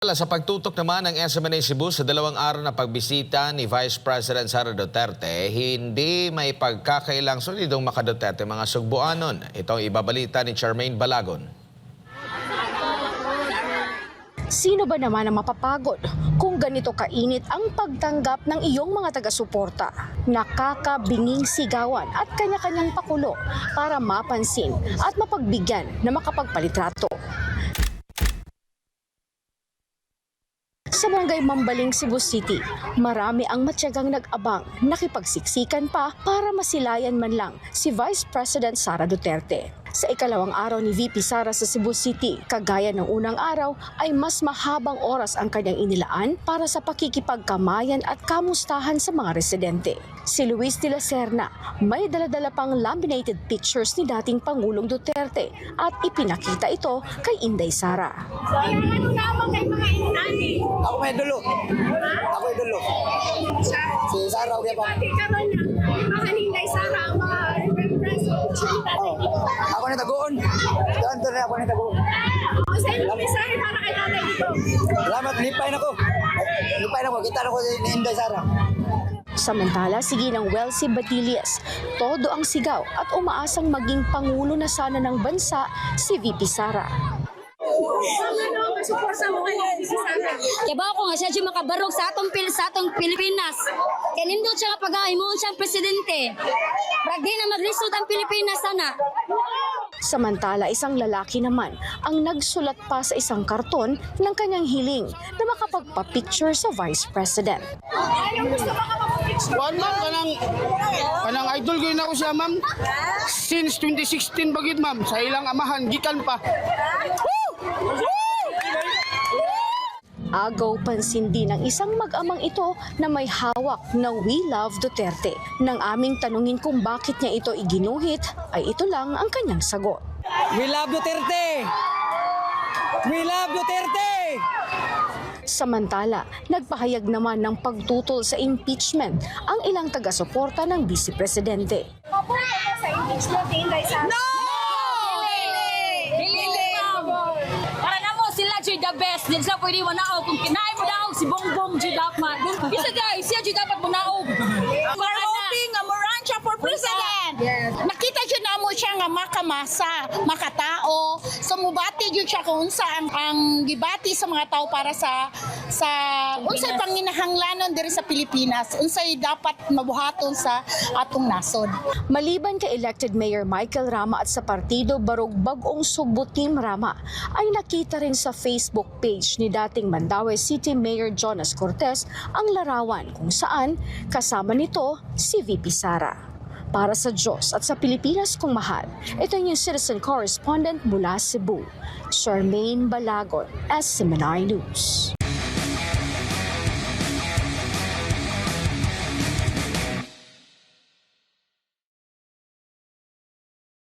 Sa pagtutok naman ng SMNA Cebu sa 2 araw na pagbisita ni Vice President Sara Duterte, hindi may pagkakailang solidong maka-Duterte mga Sugbuanon. Ito ang ibabalita ni Charmaine Balagon. Sino ba naman ang mapapagod kung ganito kainit ang pagtanggap ng iyong mga taga-suporta? Nakakabinging sigawan at kanya-kanyang pakulo para mapansin at mapagbigyan na makapagpalitrato. Sa Barangay Mambaling, Cebu City, marami ang matyagang nag-abang, nakipagsiksikan pa para masilayan man lang si Vice President Sara Duterte. Sa ikalawang araw ni VP Sara sa Cebu City, kagaya ng unang araw ay mas mahabang oras ang kanyang inilaan para sa pakikipagkamayan at kamustahan sa mga residente. Si Luis de la Serna may daladala pang laminated pictures ni dating Pangulong Duterte at ipinakita ito kay Inday Sara. Ano naman kay mga inani? Ako may dulo. Ako may dulo. Si Sara, okay pa. Pati ka man mga Inday Sara ang mga represent. Ako na taguon. Doon na ako na taguon. Kasi yung mensahe para kay nanay dito. Salamat, lipay na ko. Lipay na ko. Kita na ko ni Inday Sara. Samantala, sige ng Welsie Batillas, todo ang sigaw at umaasang maging Pangulo na sana ng bansa si VP Sara. Ano ang suporta mo kay si Sara? Kaya ba ako nga siya siya makabarog sa atong Pilipinas. Kaya nindot siya nga pag-aimon siyang presidente. Ragdi na mag-result ang Pilipinas sana. Samantala, isang lalaki naman ang nagsulat pa sa isang karton ng kanyang hiling na makapagpa-picture sa Vice President. Anong gusto mo kapag-picture? Kuan ma'am, kanang idol ko na ako siya ma'am. Since 2016 bagid ma'am, sa ilang amahan, gikan pa. Agaw pansin din ng isang mag-amang ito na may hawak na We Love Duterte. Nang aming tanungin kung bakit niya ito iginuhit, ay ito lang ang kanyang sagot. We love Duterte! We love Duterte! Samantala, nagpahayag naman ng pagtutol sa impeachment ang ilang taga-suporta ng Vice Presidente. Mabuhay ka sa impeachment ni Inday Sara. Para na mo sila Joy the best. Hindi sila pwede manaog. Kung kinain mo naog, si Bongbong Joy dapat. Isa guys, siya Joy dapat manaog. Para hoping nga moran siya for president. Nakita siya na mo siya nga makamasa, makatao. So mubati jud siya kung unsa ang gibati sa mga tao para sa unsay panginahanglanon diri sa Pilipinas. Unsay dapat mabuhaton sa atong nasod. Maliban kay elected Mayor Michael Rama at sa partido Barog Bagong Sugbo Team Rama, ay nakita rin sa Facebook page ni dating Mandaue City Mayor Jonas Cortez ang larawan kung saan kasama nito si VP Sara. Para sa Diyos at sa Pilipinas kong mahal, ito yung citizen correspondent mula Cebu, Charmaine Balagon, SMNI News.